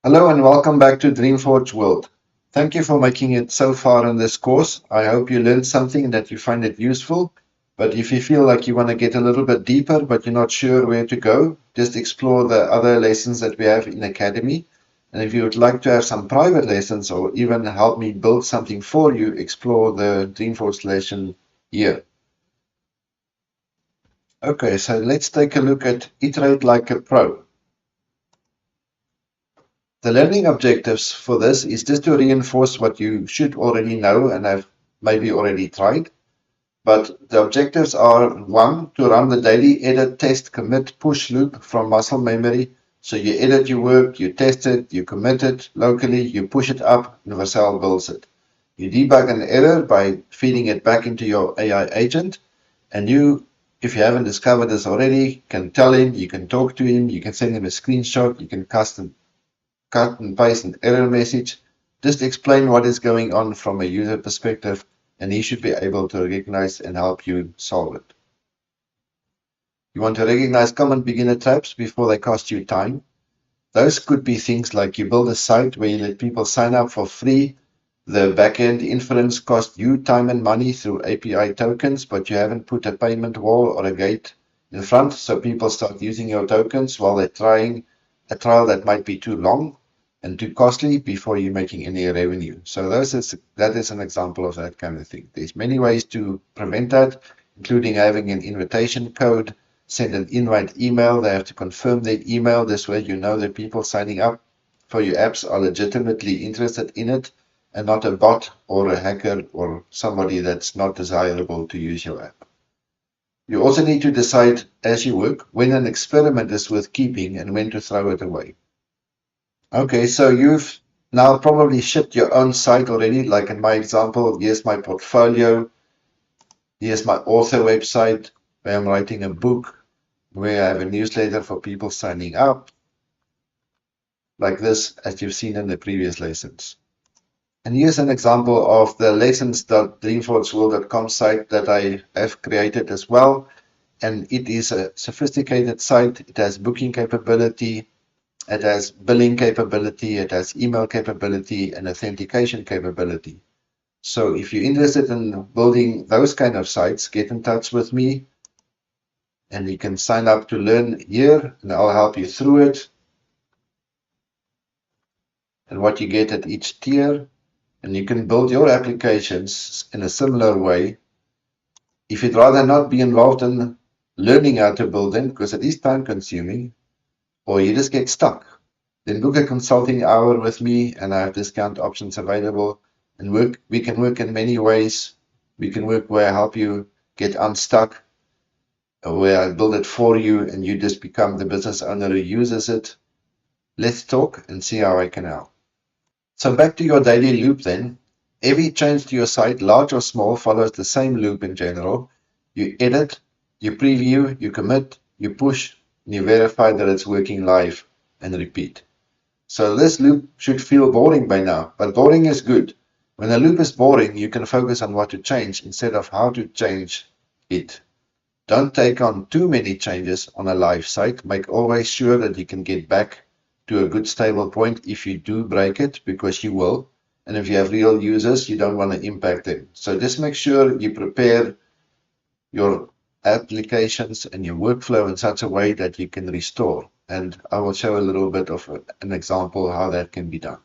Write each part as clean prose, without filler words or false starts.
Hello and welcome back to Dreamforge World. Thank you for making it so far in this course. I hope you learned something and that you find it useful. But if you feel like you want to get a little bit deeper but you're not sure where to go, just explore the other lessons that we have in Academy. And if you would like to have some private lessons or even help me build something for you, explore the Dreamforge lesson here. Okay, so let's take a look at Iterate Like a Pro. The learning objectives for this is just to reinforce what you should already know and have maybe already tried. But the objectives are one, to run the daily edit, test, commit, push loop from muscle memory. So you edit your work, you test it, you commit it locally, you push it up, and Vercel builds it. You debug an error by feeding it back into your AI agent. And you, if you haven't discovered this already, can tell him, you can talk to him, you can send him a screenshot, you can custom cut and paste an error message. Just explain what is going on from a user perspective, and he should be able to recognize and help you solve it. You want to recognize common beginner traps before they cost you time. Those could be things like you build a site where you let people sign up for free. The backend inference costs you time and money through API tokens, but you haven't put a payment wall or a gate in front, so people start using your tokens while they're trying a trial that might be too long and too costly before you're making any revenue. So that is an example of that kind of thing. There's many ways to prevent that, including having an invitation code, send an invite email. They have to confirm their email. This way you know that people signing up for your apps are legitimately interested in it and not a bot or a hacker or somebody that's not desirable to use your app. You also need to decide as you work when an experiment is worth keeping and when to throw it away. Okay, so you've now probably shipped your own site already, like in my example, here's my portfolio, here's my author website, where I'm writing a book, where I have a newsletter for people signing up, like this, as you've seen in the previous lessons. And here's an example of the lessons.dreamforgeworld.com site that I have created as well. And it is a sophisticated site. It has booking capability, it has billing capability, it has email capability, and authentication capability. So if you're interested in building those kind of sites, get in touch with me and you can sign up to learn here and I'll help you through it and what you get at each tier. And you can build your applications in a similar way. If you'd rather not be involved in learning how to build them because it is time consuming, or you just get stuck, then book a consulting hour with me and I have discount options available. And we can work in many ways. We can work where I help you get unstuck, where I build it for you and you just become the business owner who uses it. Let's talk and see how I can help. So back to your daily loop then. Every change to your site, large or small, follows the same loop in general. You edit, you preview, you commit, you push, and you verify that it's working live and repeat. So this loop should feel boring by now, but boring is good. When a loop is boring, you can focus on what to change instead of how to change it. Don't take on too many changes on a live site. Make always sure that you can get back to a good stable point if you do break it, because you will. And if you have real users, you don't want to impact them. So just make sure you prepare your applications and your workflow in such a way that you can restore. And I will show a little bit of an example how that can be done.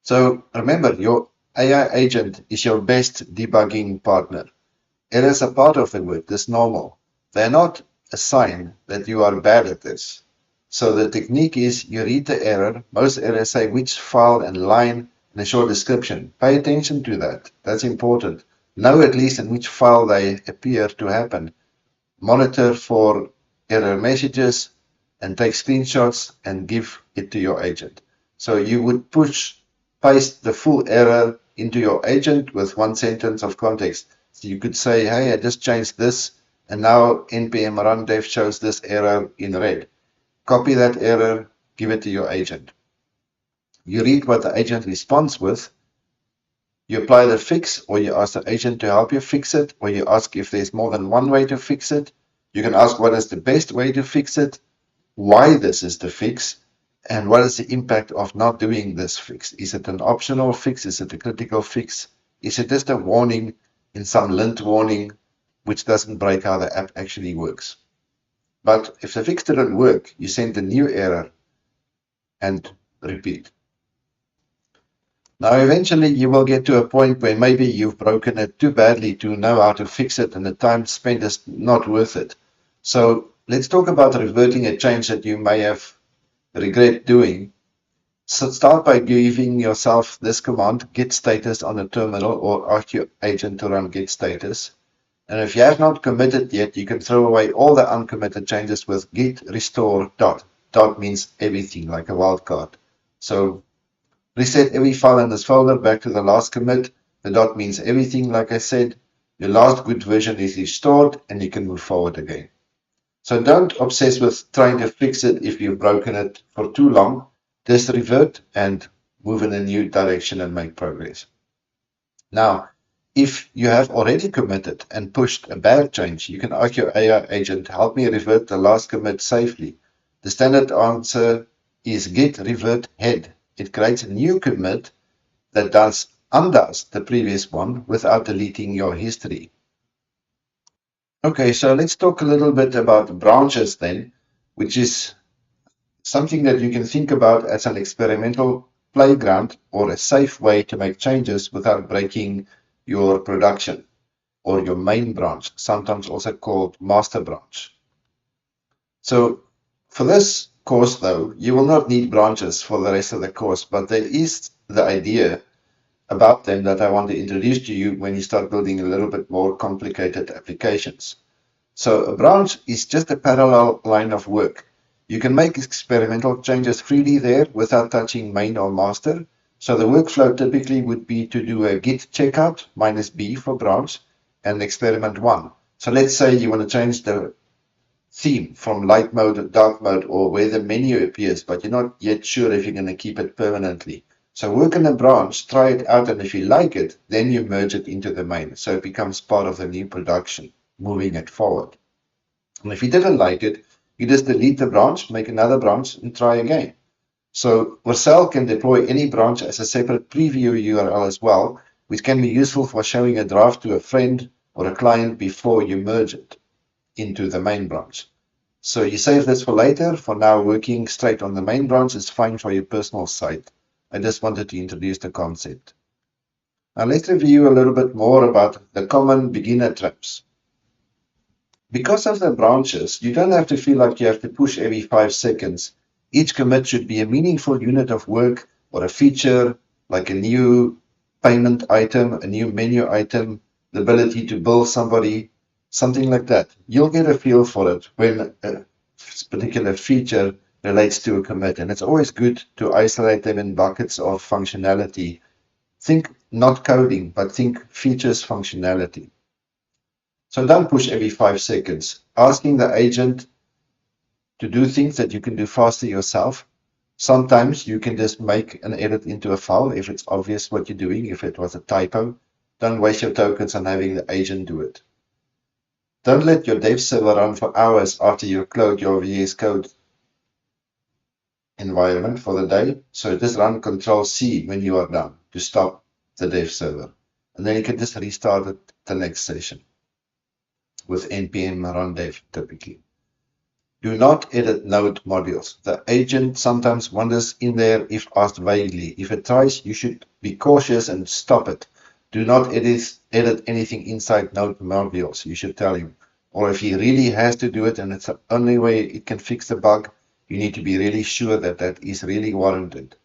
So remember, your AI agent is your best debugging partner. Errors are part of the work, that's normal. They're not a sign that you are bad at this. So the technique is you read the error. Most errors say which file and line and a short description. Pay attention to that. That's important. Know at least in which file they appear to happen. Monitor for error messages and take screenshots and give it to your agent. So you would paste the full error into your agent with one sentence of context. So you could say, hey, I just changed this, and now npm run dev shows this error in red. Copy that error, give it to your agent. You read what the agent responds with. You apply the fix, or you ask the agent to help you fix it, or you ask if there's more than one way to fix it. You can ask what is the best way to fix it, why this is the fix, And what is the impact of not doing this fix? Is it an optional fix? Is it a critical fix? Is it just a warning in some lint warning which doesn't break how the app actually works? But if the fix didn't work, you send a new error and repeat. Now, eventually you will get to a point where maybe you've broken it too badly to know how to fix it and the time spent is not worth it. So let's talk about reverting a change that you may have regret doing. So start by giving yourself this command, get status on the terminal, or ask your agent to run get status. And if you have not committed yet, you can throw away all the uncommitted changes with git restore dot. Dot means everything, like a wildcard. So reset every file in this folder back to the last commit. The dot means everything, like I said. Your last good version is restored and you can move forward again. So don't obsess with trying to fix it if you've broken it for too long. Just revert and move in a new direction and make progress. Now, if you have already committed and pushed a bad change, you can ask your AI agent, help me revert the last commit safely. The standard answer is git revert head. It creates a new commit that undoes the previous one without deleting your history. Okay, so let's talk a little bit about branches then, which is something that you can think about as an experimental playground or a safe way to make changes without breaking your production or your main branch, sometimes also called master branch. So for this course though, you will not need branches for the rest of the course, but there is the idea about them that I want to introduce to you when you start building a little bit more complicated applications. So a branch is just a parallel line of work. You can make experimental changes freely there without touching main or master. So the workflow typically would be to do a git checkout -b for branch and experiment 1. So let's say you want to change the theme from light mode to dark mode or where the menu appears, but you're not yet sure if you're going to keep it permanently. So work in a branch, try it out, and if you like it, then you merge it into the main. So it becomes part of the new production, moving it forward. And if you didn't like it, you just delete the branch, make another branch, and try again. So Vercel can deploy any branch as a separate preview URL as well, which can be useful for showing a draft to a friend or a client before you merge it into the main branch. So you save this for later. For now, working straight on the main branch is fine for your personal site. I just wanted to introduce the concept. Now let's review a little bit more about the common beginner traps. Because of the branches, you don't have to feel like you have to push every 5 seconds. Each commit should be a meaningful unit of work or a feature, like a new payment item, a new menu item, the ability to bill somebody, something like that. You'll get a feel for it when a particular feature relates to a commit, and it's always good to isolate them in buckets of functionality. Think not coding, but think features functionality. So don't push every 5 seconds. Asking the agent to do things that you can do faster yourself. Sometimes you can just make an edit into a file if it's obvious what you're doing, if it was a typo. Don't waste your tokens on having the agent do it. Don't let your dev server run for hours after you close your VS Code environment for the day. So just run Control-C when you are done to stop the dev server. And then you can just restart it the next session with npm run dev typically. Do not edit node modules. The agent sometimes wanders in there if asked vaguely. If it tries, you should be cautious and stop it. Do not edit anything inside node modules, you should tell him. Or if he really has to do it and it's the only way it can fix the bug, you need to be really sure that that is really warranted.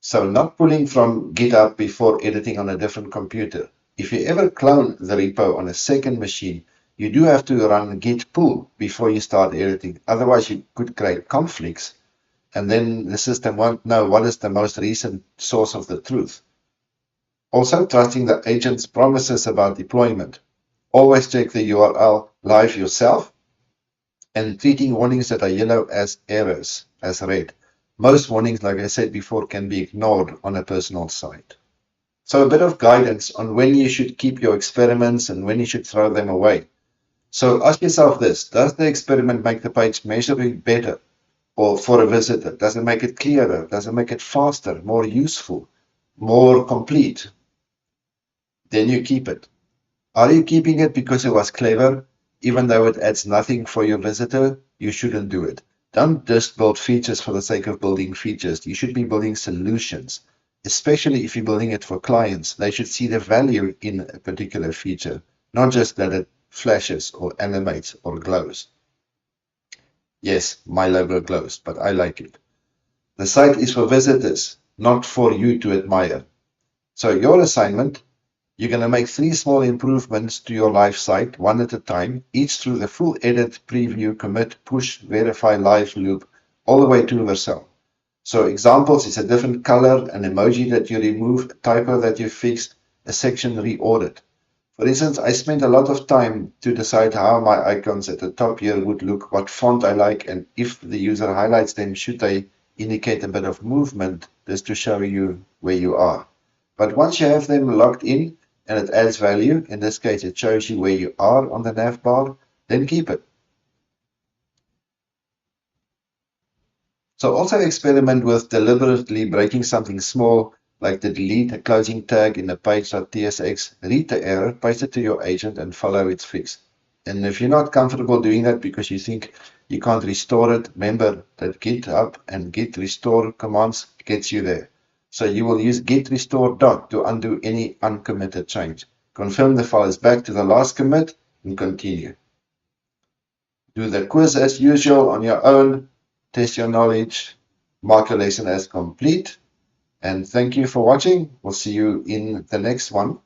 So not pulling from GitHub before editing on a different computer. If you ever clone the repo on a second machine, you do have to run git pull before you start editing. Otherwise, you could create conflicts, and then the system won't know what is the most recent source of the truth. Also, trusting the agent's promises about deployment. Always check the URL live yourself, and treating warnings that are yellow as errors, as red. Most warnings, like I said before, can be ignored on a personal site. So a bit of guidance on when you should keep your experiments and when you should throw them away. So ask yourself this, does the experiment make the page measurably better? or for a visitor? Does it make it clearer? Does it make it faster, more useful, more complete? Then you keep it. Are you keeping it because it was clever? Even though it adds nothing for your visitor, you shouldn't do it. Don't just build features for the sake of building features. You should be building solutions, especially if you're building it for clients. They should see the value in a particular feature, not just that it flashes or animates or glows. Yes, my logo glows, but I like it. The site is for visitors, not for you to admire. So your assignment, you're going to make 3 small improvements to your live site, one at a time, each through the full edit, preview, commit, push, verify, live loop, all the way to Vercel. So examples is a different color, an emoji that you remove, a typo that you fix, a section reordered. For instance, I spent a lot of time to decide how my icons at the top here would look, what font I like, and if the user highlights them, should they indicate a bit of movement just to show you where you are. But once you have them locked in and it adds value, in this case it shows you where you are on the nav bar, then keep it. So also experiment with deliberately breaking something small, like the delete a closing tag in a page.tsx, read the error, paste it to your agent, and follow its fix. And if you're not comfortable doing that because you think you can't restore it, remember that GitHub and git restore commands gets you there. So you will use git restore dot to undo any uncommitted change. Confirm the file is back to the last commit and continue. Do the quiz as usual on your own. Test your knowledge, mark your lesson as complete, and thank you for watching. We'll see you in the next one.